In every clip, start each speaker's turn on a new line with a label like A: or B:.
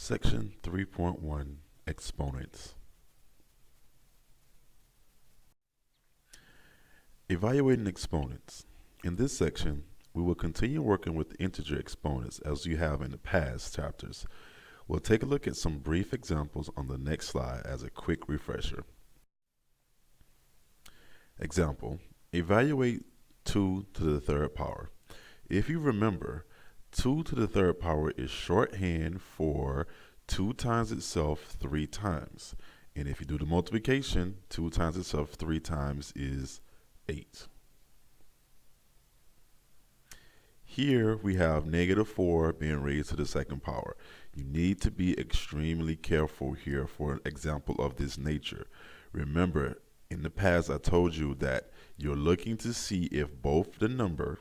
A: Section 3.1 Exponents. Evaluating exponents. In this section, we will continue working with integer exponents as you have in the past chapters. We'll take a look at some brief examples on the next slide as a quick refresher. Example, evaluate 2 to the third power. If you remember, 2 to the third power is shorthand for 2 times itself 3 times. And if you do the multiplication, 2 times itself 3 times is 8. Here we have -4 being raised to the second power. You need to be extremely careful here for an example of this nature. Remember, in the past I told you that you're looking to see if both the number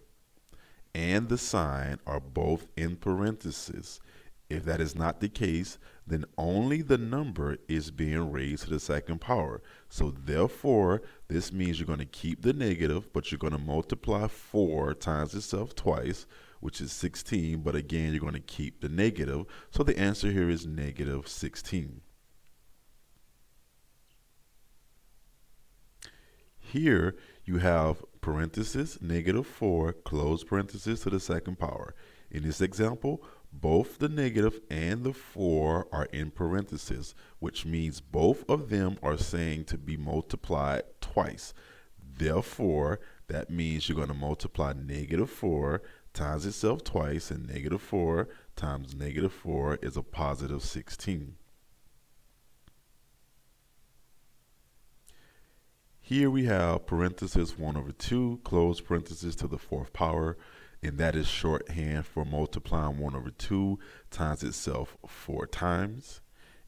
A: and the sign are both in parentheses. If that is not the case, then only the number is being raised to the second power. So therefore, this means you're going to keep the negative, but you're going to multiply 4 times itself twice, which is 16, but again, you're going to keep the negative. So the answer here is -16. Here you have parenthesis, -4, close parenthesis to the second power. In this example, both the negative and the 4 are in parentheses, which means both of them are saying to be multiplied twice. Therefore, that means you're going to multiply -4 times itself twice, and -4 times -4 is a positive 16. Here we have parenthesis 1/2, close parenthesis to the fourth power, and that is shorthand for multiplying 1/2 times itself 4 times.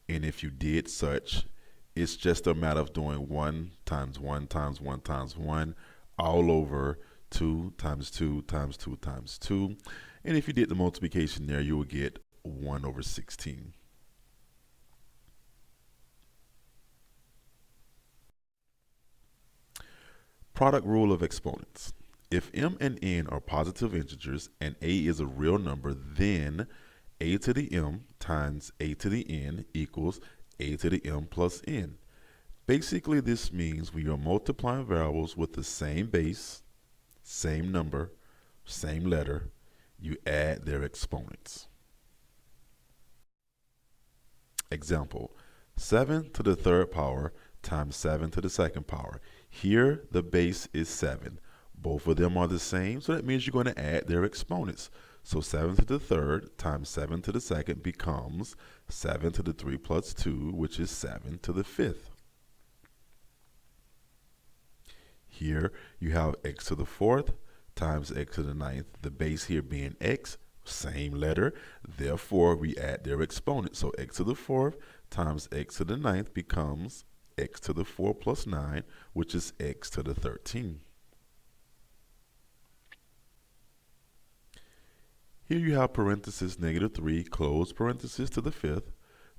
A: And if you did such, it's just a matter of doing 1 times 1 times 1 times 1 all over 2 times 2 times 2 times 2. And if you did the multiplication there, you will get 1/16. Product rule of exponents. If m and n are positive integers and a is a real number, then a to the m times a to the n equals a to the m plus n. Basically, this means we are multiplying variables with the same base, same number, same letter. You add their exponents. Example, 7 to the third power times 7 to the second power. Here, the base is 7. Both of them are the same, so that means you're going to add their exponents. So 7 to the third times 7 to the second becomes 7 to the 3 plus 2, which is 7 to the fifth. Here, you have x to the fourth times x to the ninth, the base here being x, same letter, therefore we add their exponents. So x to the fourth times x to the ninth becomes x to the 4 plus 9, which is x to the 13. Here you have parenthesis -3, close parenthesis to the fifth,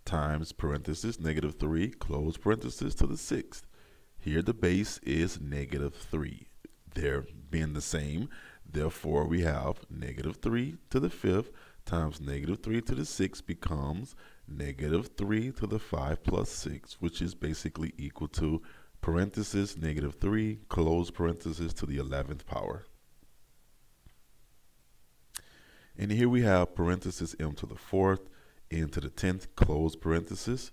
A: times parenthesis -3, close parenthesis to the sixth. Here the base is -3. They're being the same, therefore we have -3 to the fifth times -3 to the sixth becomes -3 to the 5 plus 6, which is basically equal to parenthesis -3, close parenthesis to the 11th power. And here we have parenthesis m to the fourth, n to the 10th, close parenthesis,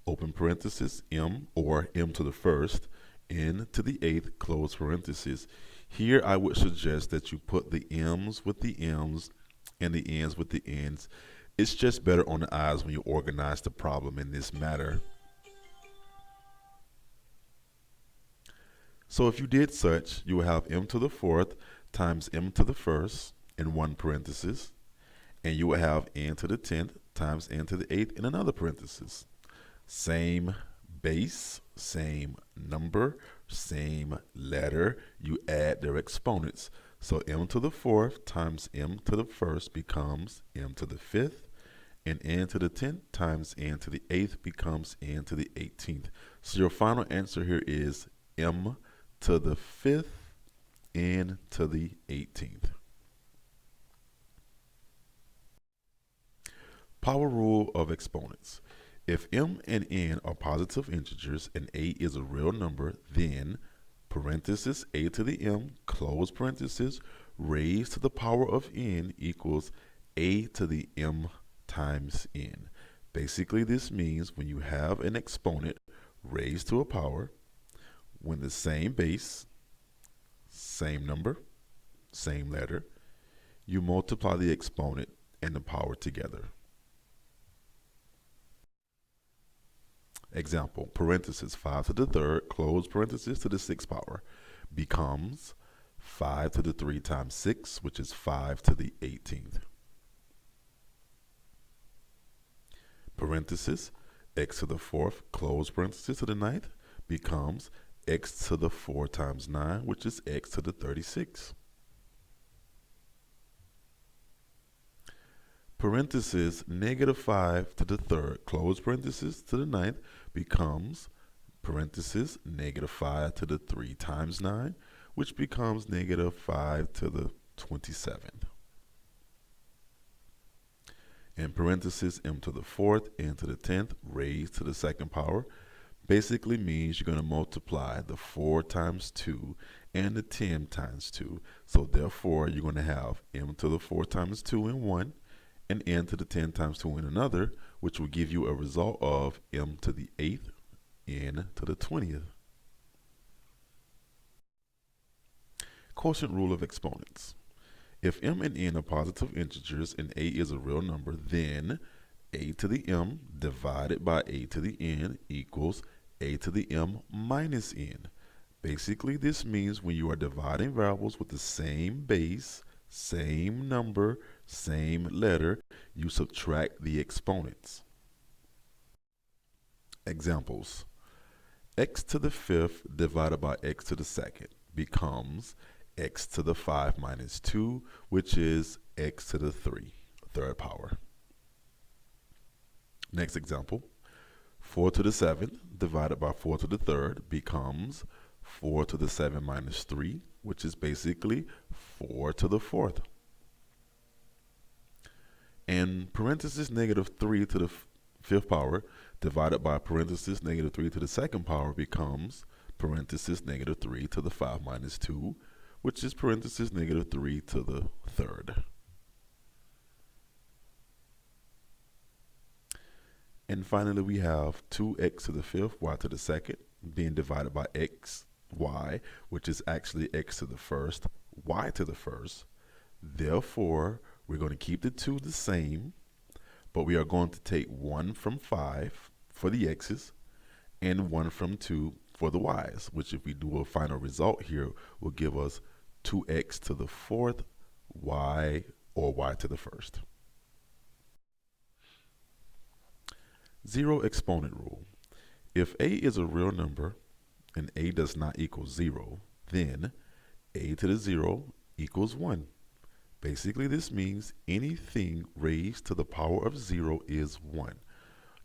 A: open parenthesis, m, or m to the first, n to the 8th, close parenthesis. Here I would suggest that you put the m's with the m's and the n's with the n's. It's just better on the eyes when you organize the problem in this manner. So if you did such, you will have m to the fourth times m to the first in one parenthesis, and you will have n to the 10th times n to the 8th in another parenthesis. Same base, same number, same letter, you add their exponents. So m to the fourth times m to the first becomes m to the fifth, and n to the 10th times n to the 8th becomes n to the 18th. So your final answer here is m to the 5th, n to the 18th. Power rule of exponents. If m and n are positive integers and a is a real number, then parenthesis a to the m, close parenthesis, raised to the power of n equals a to the m times n. Basically, this means when you have an exponent raised to a power, when the same base, same number, same letter, you multiply the exponent and the power together. Example, parenthesis 5 to the third, close parenthesis to the sixth power, becomes 5 to the 3 times 6, which is 5 to the 18th. Parenthesis, x to the fourth, close parenthesis to the ninth, becomes x to the 4 times 9, which is x to the 36. Parenthesis, negative 5 to the third, close parenthesis to the ninth, becomes parenthesis, negative 5 to the 3 times 9, which becomes negative 5 to the 27th. In parenthesis, m to the fourth, n to the 10th, raised to the second power, basically means you're going to multiply the 4 times 2 and the 10 times 2. So therefore, you're going to have m to the 4 times 2 in one, and n to the 10 times 2 in another, which will give you a result of m to the 8th, n to the 20th. Quotient rule of exponents. If m and n are positive integers and a is a real number, then a to the m divided by a to the n equals a to the m minus n. Basically, this means when you are dividing variables with the same base, same number, same letter, you subtract the exponents. Examples. X to the fifth divided by x to the second becomes x to the 5 minus 2, which is x to the 3, third power. Next example. 4 to the 7th divided by 4 to the third becomes 4 to the 7 minus 3, which is basically 4 to the fourth. And parenthesis negative 3 to the fifth power divided by parenthesis negative 3 to the second power becomes parenthesis negative 3 to the 5 minus 2, which is parenthesis negative 3 to the third. And finally, we have 2x to the fifth, y to the second, being divided by x, y, which is actually x to the first, y to the first. Therefore, we're going to keep the 2 the same, but we are going to take 1 from 5 for the x's and 1 from 2 for the y's, which if we do a final result here will give us 2x to the fourth, y, or y to the first. Zero exponent rule. If a is a real number and a does not equal 0, then a to the 0 equals 1. Basically, this means anything raised to the power of 0 is 1,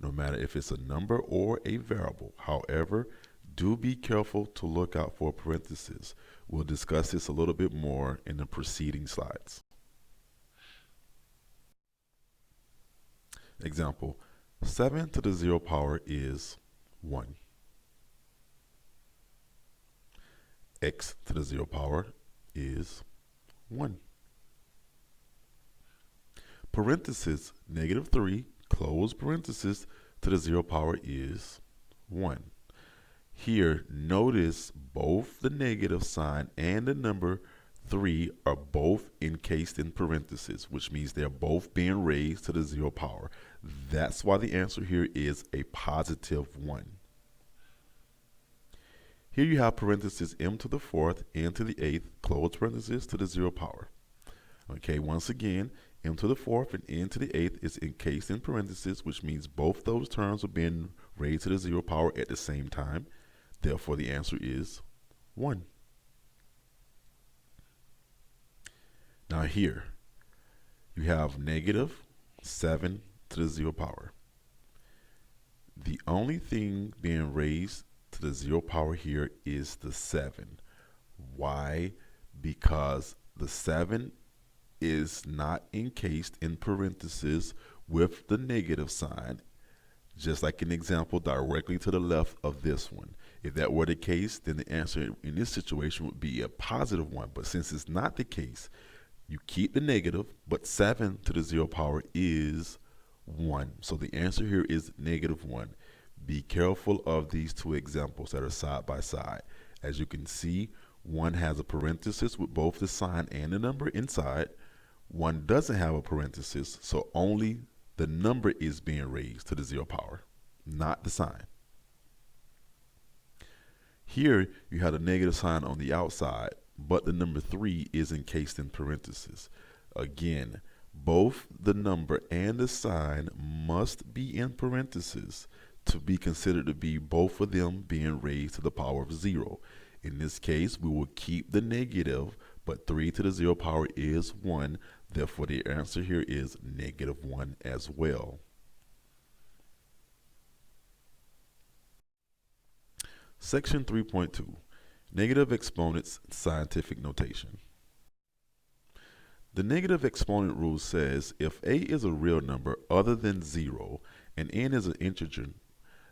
A: no matter if it's a number or a variable. However, do be careful to look out for parentheses. We'll discuss this a little bit more in the preceding slides. Example, 7 to the 0 power is 1. X to the 0 power is 1. Parenthesis, negative 3, close parenthesis, to the 0 power is 1. Here, notice both the negative sign and the number 3 are both encased in parentheses, which means they're both being raised to the 0 power. That's why the answer here is a positive 1. Here you have parentheses m to the fourth, n to the eighth, close parentheses to the 0 power. Okay, once again, m to the fourth and n to the eighth is encased in parentheses, which means both those terms are being raised to the 0 power at the same time. Therefore, the answer is 1. Now here, you have negative 7 to the 0 power. The only thing being raised to the 0 power here is the 7. Why? Because the 7 is not encased in parentheses, with the negative sign, just like an example directly to the left of this one. If that were the case, then the answer in this situation would be a positive 1. But since it's not the case, you keep the negative, but 7 to the 0 power is 1. So the answer here is negative 1. Be careful of these two examples that are side by side. As you can see, one has a parenthesis with both the sign and the number inside. One doesn't have a parenthesis, so only the number is being raised to the 0 power, not the sign. Here, you have a negative sign on the outside, but the number 3 is encased in parentheses. Again, both the number and the sign must be in parentheses to be considered to be both of them being raised to the power of 0. In this case, we will keep the negative, but 3 to the 0 power is 1. Therefore, the answer here is negative 1 as well. Section 3.2, Negative Exponents Scientific Notation. The negative exponent rule says if a is a real number other than 0 and n is an integer,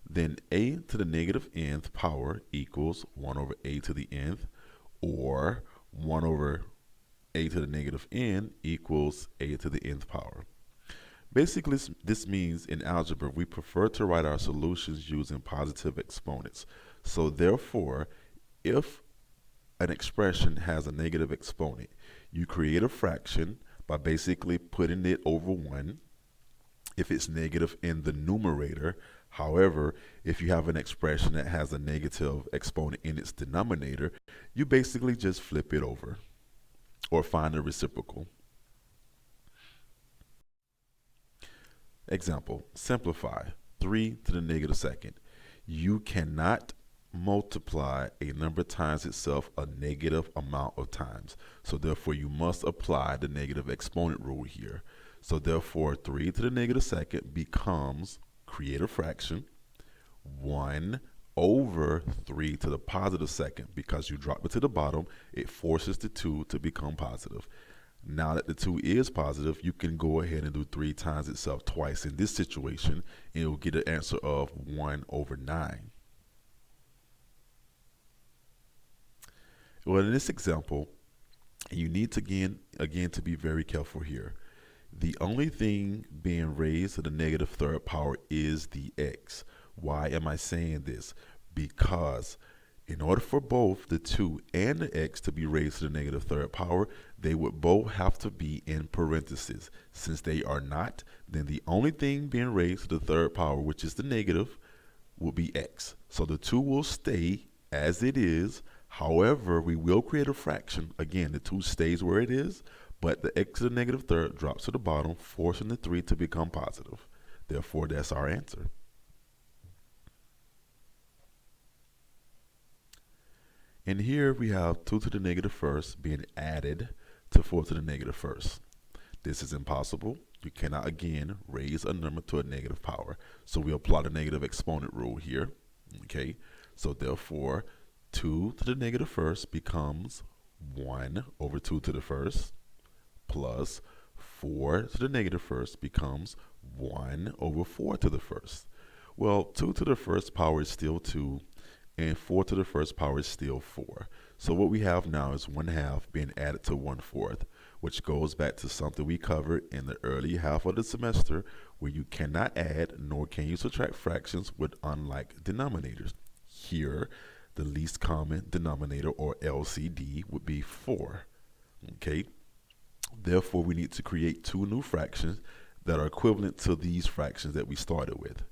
A: then a to the negative nth power equals 1 over a to the nth, or 1 over a to the negative n equals a to the nth power. Basically, this means in algebra we prefer to write our solutions using positive exponents. So therefore, if an expression has a negative exponent, you create a fraction by basically putting it over 1 if it's negative in the numerator. However, if you have an expression that has a negative exponent in its denominator, you basically just flip it over or find a reciprocal. Example, simplify 3 to the negative second. You cannot multiply a number times itself a negative amount of times. So therefore, you must apply the negative exponent rule here. So therefore, 3 to the negative second becomes, create a fraction, 1 over 3 to the positive second. Because you drop it to the bottom, it forces the 2 to become positive. Now that the 2 is positive, you can go ahead and do 3 times itself twice in this situation, and you'll get an answer of 1 over 9. Well, in this example, you need to again to be very careful here. The only thing being raised to the negative third power is the x. Why am I saying this? Because in order for both the 2 and the x to be raised to the negative third power, they would both have to be in parentheses. Since they are not, then the only thing being raised to the third power, which is the negative, will be x. So the 2 will stay as it is. However, we will create a fraction. Again, the 2 stays where it is, but the x to the negative third drops to the bottom, forcing the 3 to become positive. Therefore, that's our answer. And here we have 2 to the negative first being added to 4 to the negative first. This is impossible. You cannot, again, raise a number to a negative power. So we apply the negative exponent rule here. Okay, so therefore, 2 to the negative first becomes 1 over 2 to the first, plus 4 to the negative first becomes 1 over 4 to the first. Well, 2 to the first power is still 2, and 4 to the first power is still 4. So what we have now is 1/2 being added to 1/4, which goes back to something we covered in the early half of the semester, where you cannot add nor can you subtract fractions with unlike denominators. Here, the least common denominator, or LCD, would be 4. Okay, therefore we need to create 2 new fractions that are equivalent to these fractions that we started with.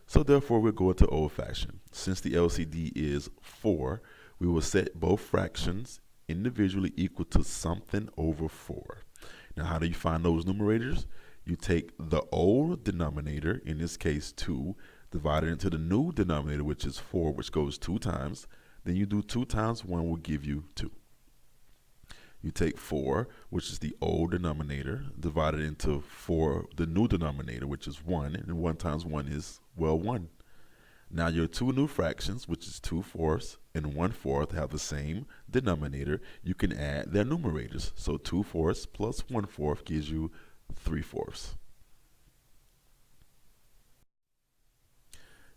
A: So therefore we'll go into old fashion. Since the LCD is 4, we will set both fractions individually equal to something over 4. Now, how do you find those numerators? You take the old denominator, in this case 2, divided into the new denominator, which is 4, which goes 2 times. Then you do 2 times 1 will give you 2. You take 4, which is the old denominator, divided into 4, the new denominator, which is 1, and 1 times 1 is, well, 1. Now your 2 new fractions, which is 2/4 and 1/4, have the same denominator. You can add their numerators. So 2/4 plus 1/4 gives you 3/4.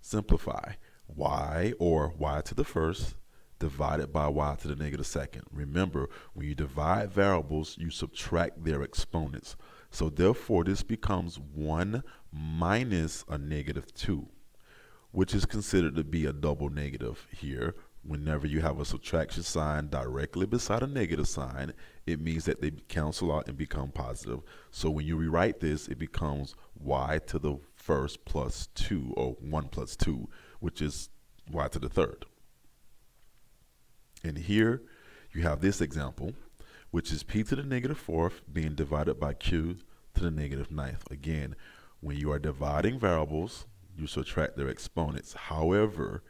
A: Simplify. Y, or y to the first, divided by y to the negative second. Remember, when you divide variables, you subtract their exponents. So therefore, this becomes 1 minus a negative 2, which is considered to be a double negative here. Whenever you have a subtraction sign directly beside a negative sign, it means that they cancel out and become positive. So when you rewrite this, it becomes y to the first plus 2, or 1 plus 2, which is y to the third. And here you have this example, which is p to the negative fourth being divided by q to the negative ninth. Again, when you are dividing variables, you subtract their exponents. However,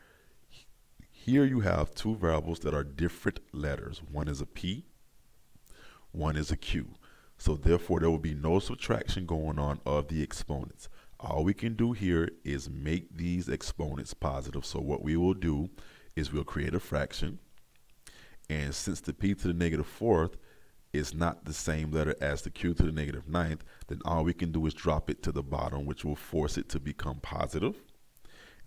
A: here you have two variables that are different letters. One is a p, one is a q. So therefore, there will be no subtraction going on of the exponents. All we can do here is make these exponents positive. So what we will do is we'll create a fraction. And since the p to the negative fourth is not the same letter as the q to the negative ninth, then all we can do is drop it to the bottom, which will force it to become positive.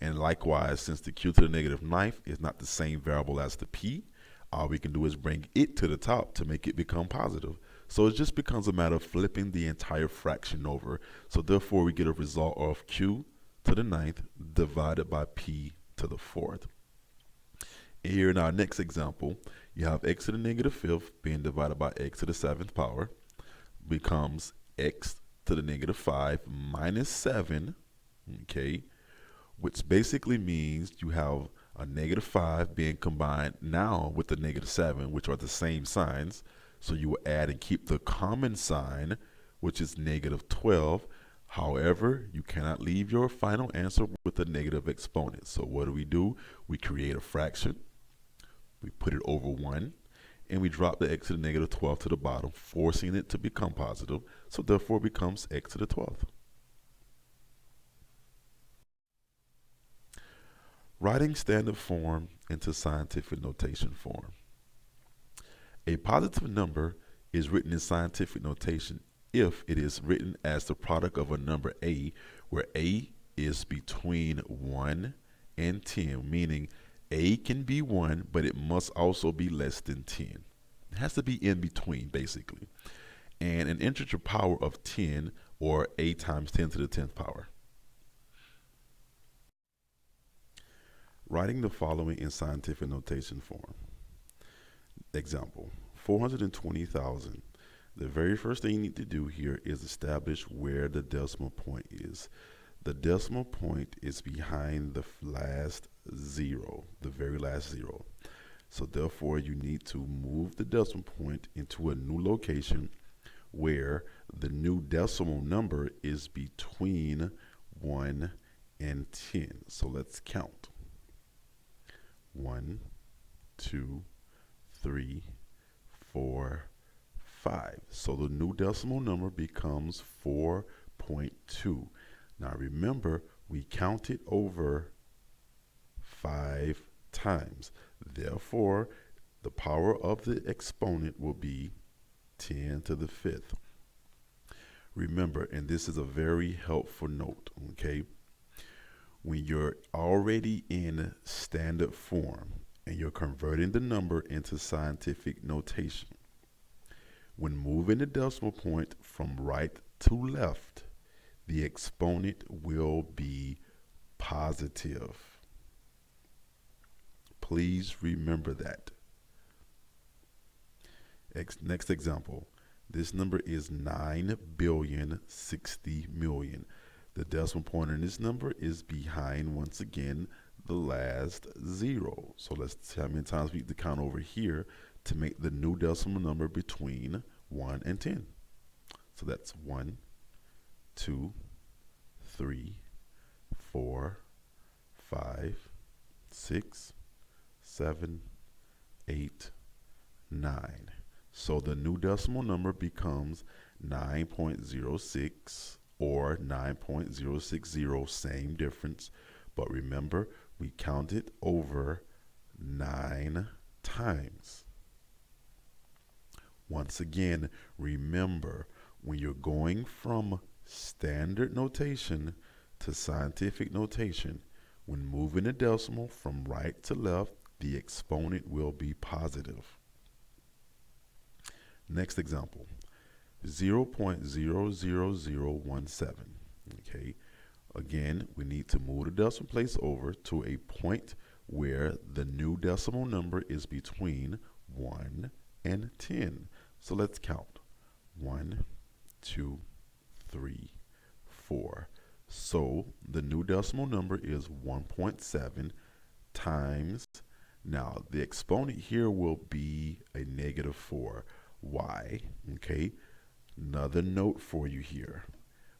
A: And likewise, since the q to the negative ninth is not the same variable as the p, all we can do is bring it to the top to make it become positive. So it just becomes a matter of flipping the entire fraction over. So therefore, we get a result of q to the ninth divided by p to the fourth. Here in our next example, you have x to the negative fifth being divided by x to the seventh power becomes x to the negative 5 minus 7, okay, which basically means you have a negative 5 being combined now with the negative 7, which are the same signs. So you will add and keep the common sign, which is negative 12. However, you cannot leave your final answer with a negative exponent. So what do? We create a fraction. We put it over 1, and we drop the x to the negative 12 to the bottom, forcing it to become positive. So therefore, it becomes x to the 12th. Writing standard form into scientific notation form. A positive number is written in scientific notation if it is written as the product of a number a, where a is between 1 and 10, meaning a can be 1, but it must also be less than 10. It has to be in between, basically. And an integer power of 10, or a times 10 to the 10th power. Writing the following in scientific notation form. Example, 420,000. The very first thing you need to do here is establish where the decimal point is. The decimal point is behind the last zero, the very last zero. So therefore, you need to move the decimal point into a new location where the new decimal number is between 1 and 10. So let's count. 1, 2, 3, 4, 5. So the new decimal number becomes 4.2. Now remember, we counted over 5 times. Therefore, the power of the exponent will be 10 to the 5th. Remember, and this is a very helpful note, okay? When you're already in standard form and you're converting the number into scientific notation, when moving the decimal point from right to left, the exponent will be positive. Please remember that. Next example. This number is 9,060,000,000. The decimal point in this number is behind, once again, the last zero. So let's see how many times we need to count over here to make the new decimal number between 1 and 10. So that's 1, 2, 3, 4, 5, 6, 7, 8, 9. So the new decimal number becomes 9.06 or 9.060, same difference. But remember, we counted over 9 times. Once again, remember, when you're going from standard notation to scientific notation, When moving the decimal from right to left, the exponent will be positive. Next example, 0.00017. Okay, again, we need to move the decimal place over to a point where the new decimal number is between 1 and 10. So let's count. 1, 2, 3, 4. So the new decimal number is 1.7 times. Now the exponent here will be a negative 4. Why? Okay, another note for you here.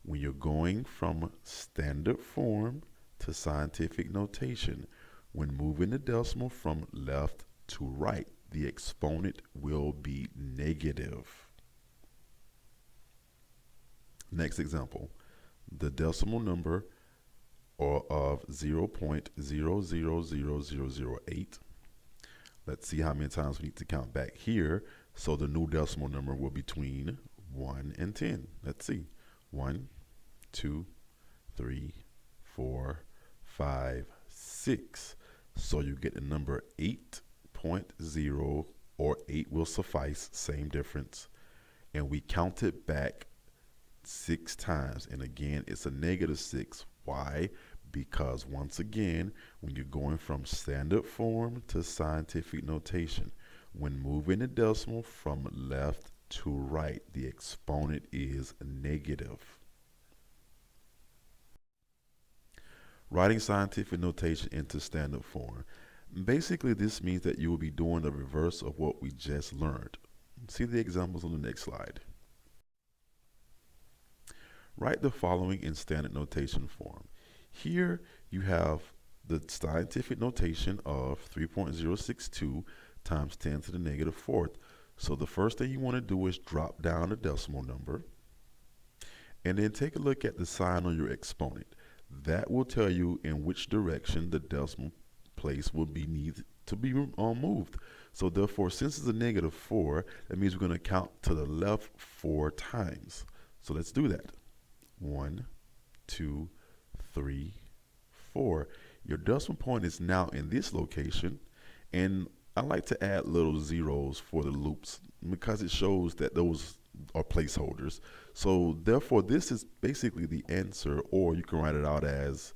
A: When you're going from standard form to scientific notation, when moving the decimal from left to right, the exponent will be negative. Next example, the decimal number of 0.000008. Let's see how many times we need to count back here. So the new decimal number will be between 1 and 10. Let's see. 1, 2, 3, 4, 5, 6. So you get the number 8.0, or 8 will suffice, same difference. And we count it back 6 times. And again, it's a negative 6. Why? Because once again, when you're going from standard form to scientific notation, when moving the decimal from left to right, the exponent is negative. Writing scientific notation into standard form. Basically, this means that you will be doing the reverse of what we just learned. See the examples on the next slide. Write the following in standard notation form. Here you have the scientific notation of 3.062 times 10 to the negative fourth. So the first thing you want to do is drop down the decimal number and then take a look at the sign on your exponent. That will tell you in which direction the decimal place will be needed to be moved. So therefore, since it's a negative 4, that means we're going to count to the left 4 times. So let's do that. 1, 2, 3, 4. Your decimal point is now in this location, and I like to add little zeros for the loops because it shows that those are placeholders. So therefore, this is basically the answer, or you can write it out as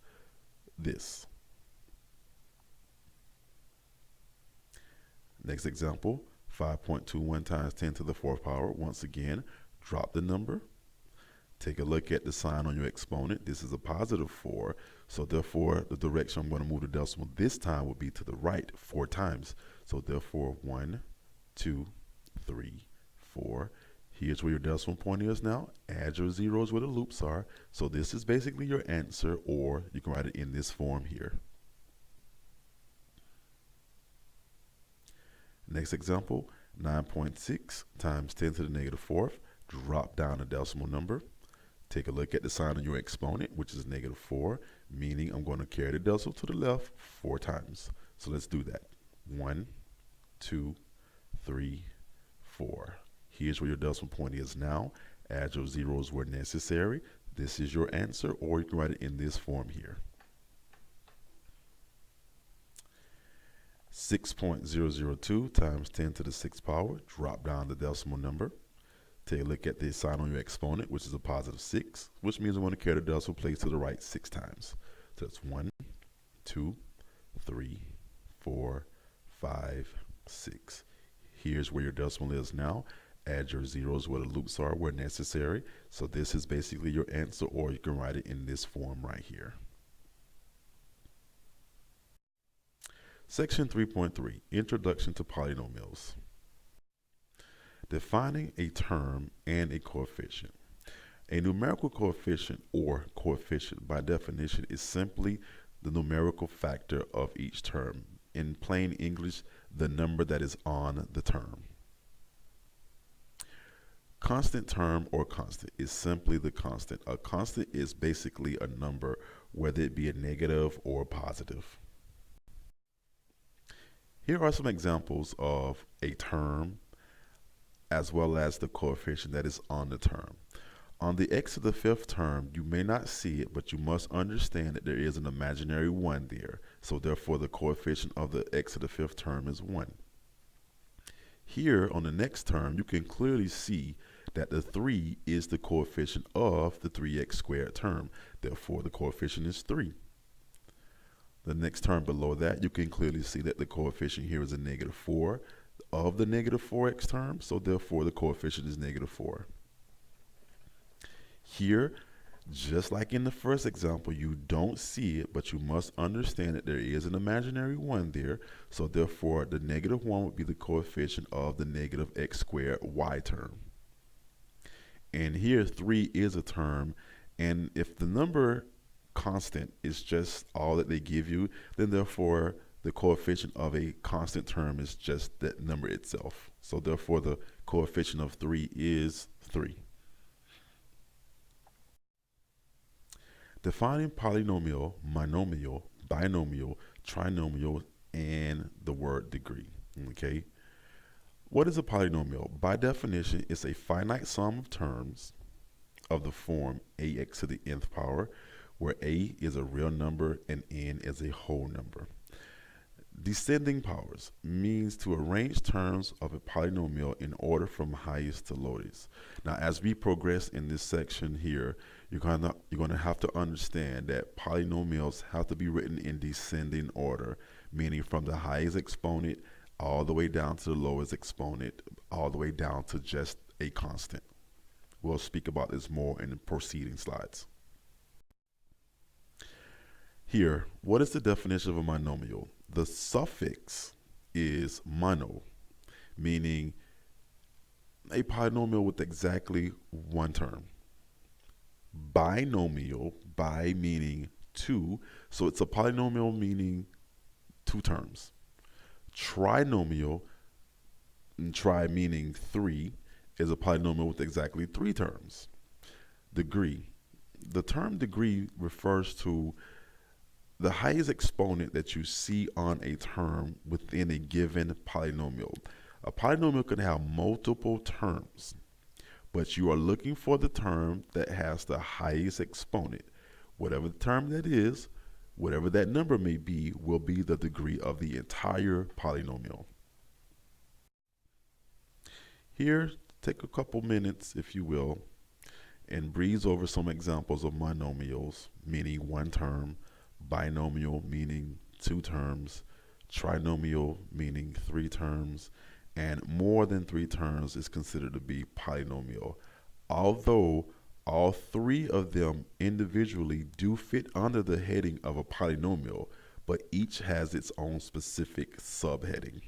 A: this. Next example, 5.21 times 10 to the fourth power. Once again, drop the number. Take a look at the sign on your exponent. This is a positive 4. So therefore, the direction I'm going to move the decimal this time will be to the right 4 times. So therefore, 1, 2, 3, 4. Here's where your decimal point is now. Add your zeros where the loops are. So this is basically your answer, or you can write it in this form here. Next example, 9.6 times 10 to the negative fourth. Drop down the decimal number. Take a look at the sign of your exponent, which is negative 4, meaning I'm going to carry the decimal to the left 4 times. So let's do that. 1, 2, 3, 4. Here's where your decimal point is now. Add your zeros where necessary. This is your answer, or you can write it in this form here. 6.002 times 10 to the 6th power. Drop down the decimal number. Take a look at the sign on your exponent, which is a positive 6, which means we want to carry the decimal place to the right 6 times. So that's 1, 2, 3, 4, 5, 6. Here's where your decimal is now. Add your zeros where the loops are where necessary. So this is basically your answer, or you can write it in this form right here. Section 3.3, Introduction to Polynomials. Defining a term and a coefficient. A numerical coefficient, or coefficient by definition, is simply the numerical factor of each term. In plain English, the number that is on the term. Constant term or constant is simply the constant. A constant is basically a number, whether it be a negative or a positive. Here are some examples of a term as well as the coefficient that is on the term. On the x to the fifth term, you may not see it, but you must understand that there is an imaginary 1 there. So therefore, the coefficient of the x to the fifth term is 1. Here, on the next term, you can clearly see that the 3 is the coefficient of the 3x squared term. Therefore, the coefficient is 3. The next term below that, you can clearly see that the coefficient here is a negative 4 of the negative 4x term. So therefore, the coefficient is negative 4. Here, just like in the first example, you don't see it, but you must understand that there is an imaginary 1 there. So therefore, the negative 1 would be the coefficient of the negative x squared y term. And here, 3 is a term. And if the number constant is just all that they give you, then therefore, the coefficient of a constant term is just that number itself. So therefore, the coefficient of 3 is 3. Defining polynomial, monomial, binomial, trinomial, and the word degree. Okay. What is a polynomial? By definition, it's a finite sum of terms of the form ax to the nth power, where a is a real number and n is a whole number. Descending powers means to arrange terms of a polynomial in order from highest to lowest. Now, as we progress in this section here, you're gonna have to understand that polynomials have to be written in descending order, meaning from the highest exponent all the way down to the lowest exponent, all the way down to just a constant. We'll speak about this more in the preceding slides. Here, what is the definition of a monomial? The suffix is mono, meaning a polynomial with exactly one term. Binomial, bi meaning two, so it's a polynomial meaning two terms. Trinomial, and tri meaning three, is a polynomial with exactly three terms. Degree. The term degree refers to the highest exponent that you see on a term within a given polynomial. A polynomial can have multiple terms, but you are looking for the term that has the highest exponent. Whatever the term that is, whatever that number may be, will be the degree of the entire polynomial. Here, take a couple minutes, if you will, and breeze over some examples of monomials, meaning one term, binomial meaning two terms, trinomial meaning three terms, and more than three terms is considered to be polynomial. Although all three of them individually do fit under the heading of a polynomial, but each has its own specific subheading.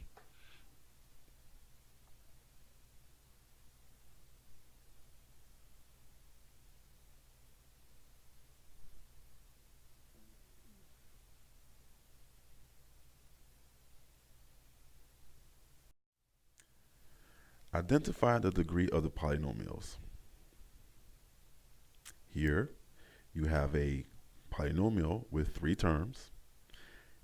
A: Identify the degree of the polynomials. Here, you have a polynomial with three terms,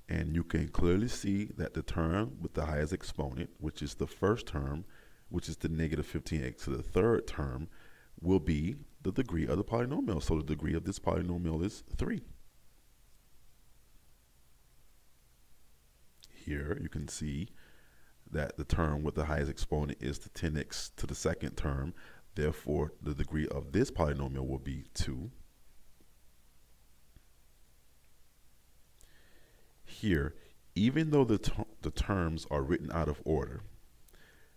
A: and you can clearly see that the term with the highest exponent, which is the first term, which is the negative 15x to the third term, will be the degree of the polynomial. So the degree of this polynomial is 3. Here, you can see that the term with the highest exponent is the 10x to the second term. Therefore, the degree of this polynomial will be 2. Here, even though the terms are written out of order,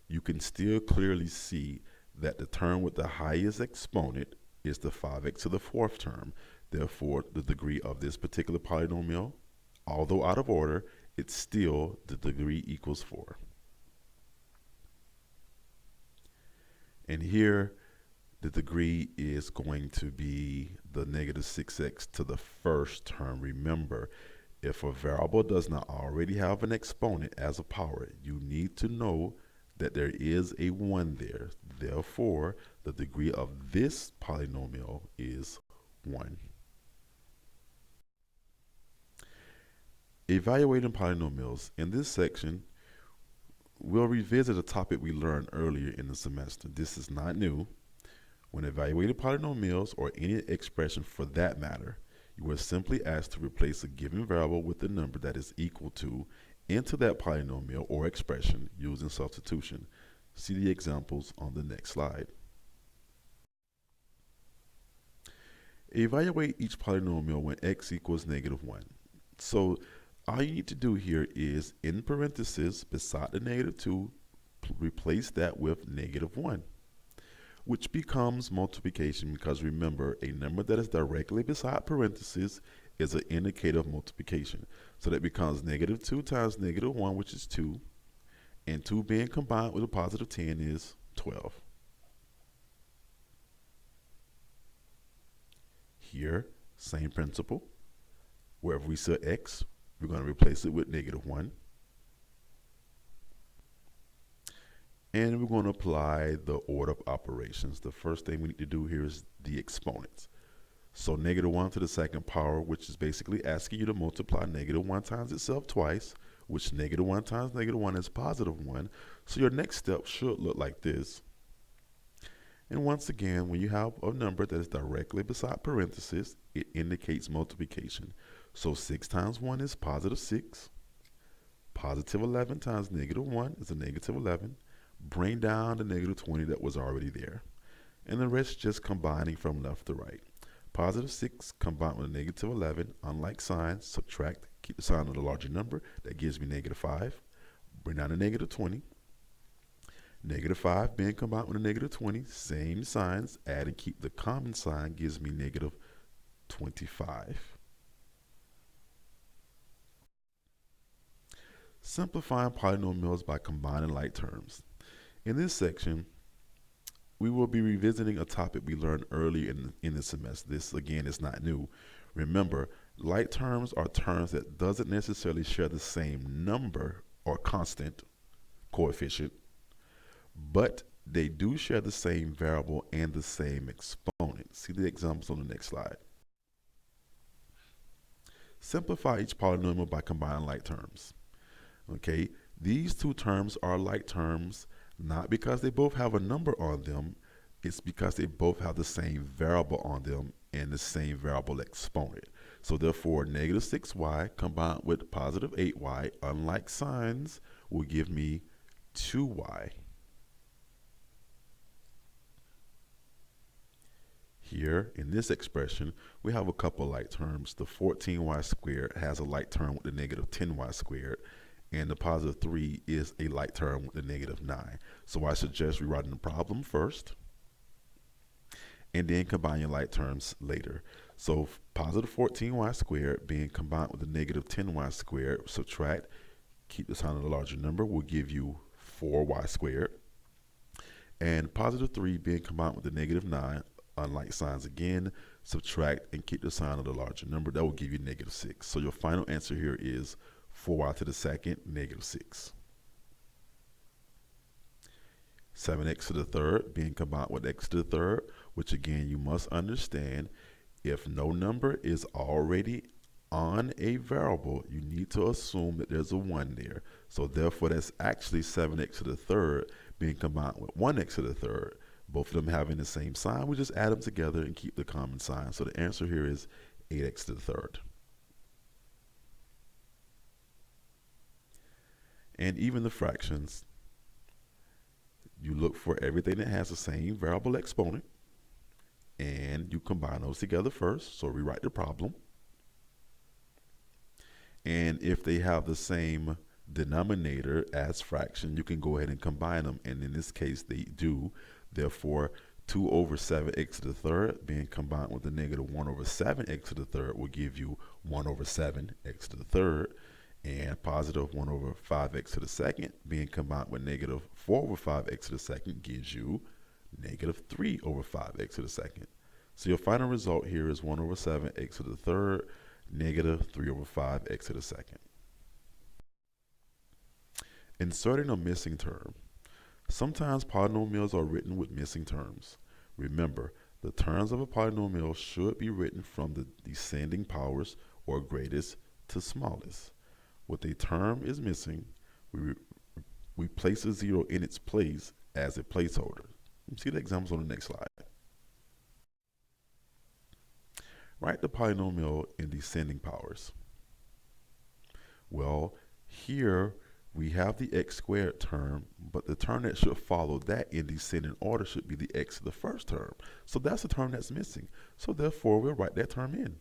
A: you can still clearly see that the term with the highest exponent is the 5x to the fourth term. Therefore, the degree of this particular polynomial, although out of order, it's still the degree equals 4. And here, the degree is going to be the negative 6x to the first term. Remember, if a variable does not already have an exponent as a power, you need to know that there is a 1 there. Therefore, the degree of this polynomial is 1. Evaluating polynomials. In this section, we'll revisit a topic we learned earlier in the semester. This is not new. When evaluating polynomials or any expression for that matter, you are simply asked to replace a given variable with a number that is equal to into that polynomial or expression using substitution. See the examples on the next slide. Evaluate each polynomial when x equals -1. So all you need to do here is, in parentheses, beside the -2, replace that with -1, which becomes multiplication because remember, a number that is directly beside parentheses is an indicator of multiplication. So that becomes -2 times -1, which is 2, and 2 being combined with a positive 10 is 12. Here, same principle. Wherever we set x, we're going to replace it with -1. And we're going to apply the order of operations. The first thing we need to do here is the exponents. So -1 to the second power, which is basically asking you to multiply -1 times itself twice, which -1 times -1 is +1. So your next step should look like this. And once again, when you have a number that is directly beside parentheses, it indicates multiplication. So 6 times 1 is +6. Positive 11 times -1 is a -11. Bring down the -20 that was already there. And the rest just combining from left to right. +6 combined with a -11, unlike signs, subtract, keep the sign of the larger number, that gives me -5. Bring down the -20. -5 being combined with a -20, same signs, add and keep the common sign, gives me -25. Simplifying polynomials by combining like terms. In this section, we will be revisiting a topic we learned earlier in the semester. This, again, is not new. Remember, like terms are terms that doesn't necessarily share the same number or constant, coefficient, but they do share the same variable and the same exponent. See the examples on the next slide. Simplify each polynomial by combining like terms. Okay, these two terms are like terms not because they both have a number on them, it's because they both have the same variable on them and the same variable exponent. So therefore, -6y combined with +8y, unlike signs, will give me 2y. Here, in this expression, we have a couple like terms. The 14y squared has a like term with the -10y squared, and the +3 is a like term with the -9. So I suggest rewriting the problem first, and then combining like terms later. So +14y squared being combined with the -10y squared, subtract, keep the sign of the larger number, will give you 4y squared. And +3 being combined with the -9, unlike signs again, subtract and keep the sign of the larger number, that will give you -6. So your final answer here is 4y to the second, -6. 7x to the third being combined with x to the third, which again you must understand, if no number is already on a variable, you need to assume that there's a 1 there. So therefore that's actually 7x to the third being combined with 1x to the third. Both of them having the same sign, we just add them together and keep the common sign. So the answer here is 8x to the third. And even the fractions, you look for everything that has the same variable exponent, and you combine those together first. So rewrite the problem. And if they have the same denominator as fraction, you can go ahead and combine them. And in this case, they do. Therefore, 2 over 7x to the third being combined with the -1 over 7x to the third will give you 1 over 7x to the third. And +1 over 5x to the second being combined with -4 over 5x to the second gives you -3 over 5x to the second. So your final result here is 1 over 7x to the third, -3 over 5x to the second. Inserting a missing term. Sometimes polynomials are written with missing terms. Remember, the terms of a polynomial should be written from the descending powers or greatest to smallest. When a term is missing, we place a 0 in its place as a placeholder. You see the examples on the next slide. Write the polynomial in descending powers. Well, here we have the x squared term, but the term that should follow that in descending order should be the x to the first term. So that's the term that's missing. So therefore, we'll write that term in.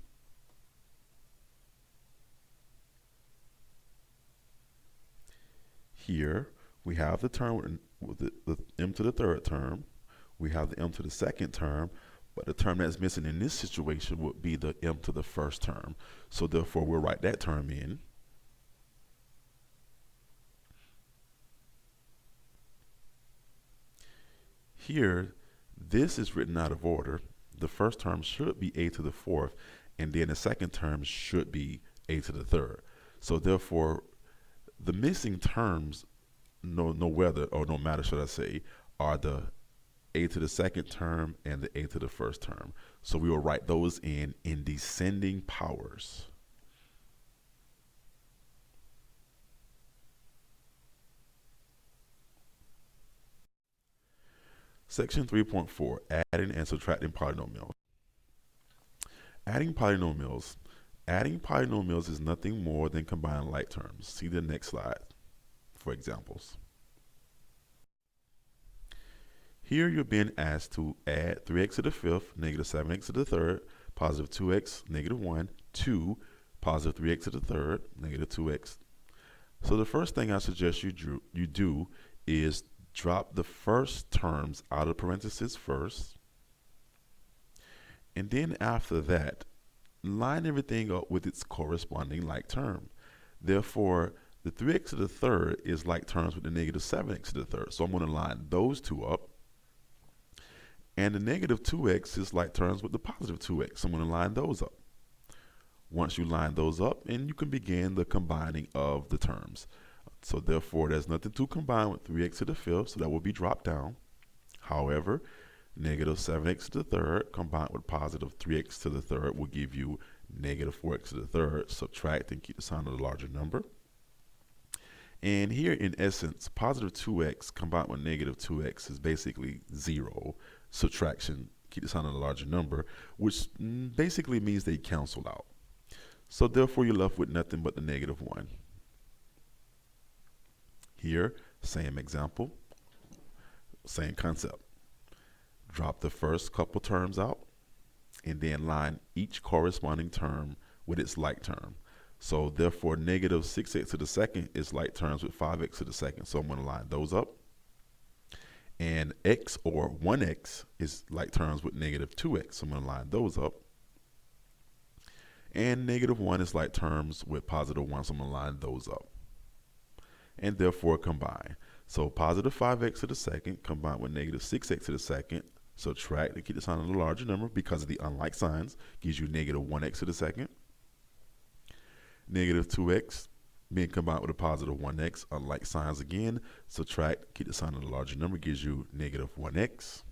A: Here, we have the term with the m to the third term. We have the m to the second term, but the term that's missing in this situation would be the m to the first term. So therefore, we'll write that term in. Here, this is written out of order. The first term should be a to the fourth, and then the second term should be a to the third. So therefore, the missing terms, no matter should I say, are the a to the second term and the a to the first term. So we will write those in descending powers. Section 3.4, adding and subtracting polynomials. Adding polynomials. Adding polynomials is nothing more than combining like terms. See the next slide for examples. Here you're being asked to add 3x to the fifth, negative 7x to the third, positive 2x, negative 1, to positive 3x to the third, negative 2x. So the first thing I suggest you do is drop the first terms out of parentheses first, and then after that, line everything up with its corresponding like term. Therefore, the 3x to the third is like terms with the negative 7x to the third. So I'm going to line those two up. And the negative 2x is like terms with the positive 2x. So I'm going to line those up. Once you line those up, and you can begin the combining of the terms. So therefore, there's nothing to combine with 3x to the fifth, so that will be dropped down. However, negative 7x to the third combined with positive 3x to the third will give you negative 4x to the third. Subtract and keep the sign of the larger number. And here, in essence, positive 2x combined with negative 2x is basically 0. Subtraction, keep the sign of the larger number, which basically means they cancel out. So therefore, you're left with nothing but the negative 1. Here, same example, same concept. Drop the first couple terms out, and then line each corresponding term with its like term. So therefore, negative 6x to the second is like terms with 5x to the second. So I'm going to line those up. And x, or 1x, is like terms with negative 2x. So I'm going to line those up. And negative 1 is like terms with positive 1. So I'm going to line those up. And therefore combine. So positive 5x to the second combined with negative 6x to the second. Subtract to keep the sign of the larger number because of the unlike signs. Gives you negative 1x to the second. Negative 2x being combined with a positive 1x. Unlike signs again. Subtract, keep the sign of the larger number. Gives you negative 1x.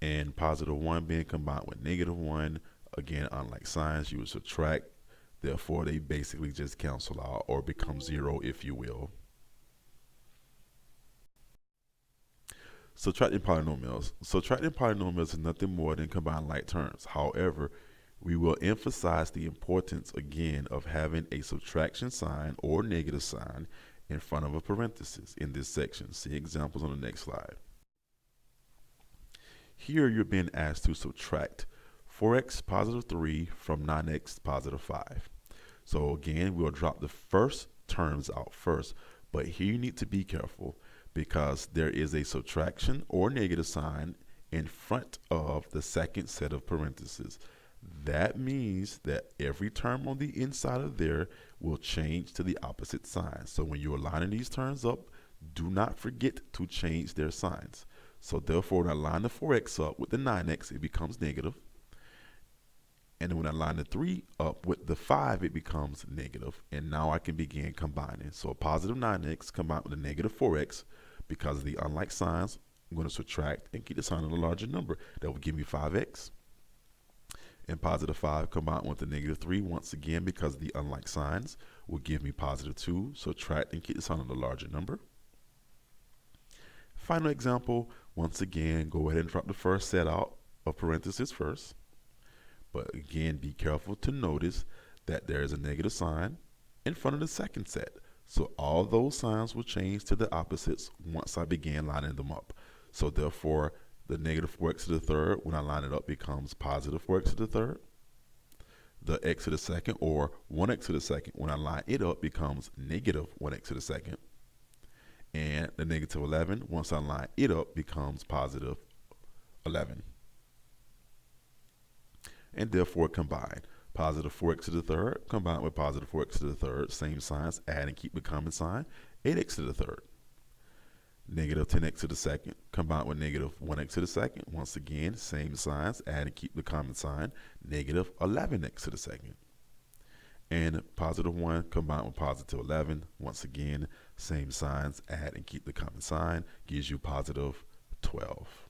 A: And positive 1 being combined with negative 1. Again, unlike signs, you would subtract. Therefore, they basically just cancel out or become 0, if you will. Subtracting polynomials. Subtracting polynomials is nothing more than combining like terms. However, we will emphasize the importance again of having a subtraction sign or negative sign in front of a parenthesis in this section. See examples on the next slide. Here you're being asked to subtract 4x positive 3 from 9x positive 5. So again, we'll drop the first terms out first, but here you need to be careful because there is a subtraction or negative sign in front of the second set of parentheses. That means that every term on the inside of there will change to the opposite sign. So when you're lining these terms up, do not forget to change their signs. So therefore, when I line the 4x up with the 9x, it becomes negative. And then when I line the 3 up with the 5, it becomes negative. And now I can begin combining. So a positive 9x combined with a negative 4x, because of the unlike signs, I'm going to subtract and keep the sign of the larger number. That will give me 5x. And positive 5 combined with the negative 3, once again, because of the unlike signs, will give me positive 2. Subtract and keep the sign of the larger number. Final example, once again, go ahead and drop the first set out of parentheses first. But again, be careful to notice that there is a negative sign in front of the second set. So all those signs will change to the opposites once I begin lining them up. So therefore, the negative 4x to the third, when I line it up, becomes positive 4x to the third. The x to the second, or 1x to the second, when I line it up, becomes negative 1x to the second. And the negative 11, once I line it up, becomes positive 11. And therefore combine. Positive 4x to the third combined with positive 4x to the third, same signs, add and keep the common sign, 8x to the third. Negative 10x to the second combined with negative 1x to the second, once again, same signs, add and keep the common sign, negative 11x to the second. And positive 1 combined with positive 11, once again, same signs, add and keep the common sign, gives you positive 12.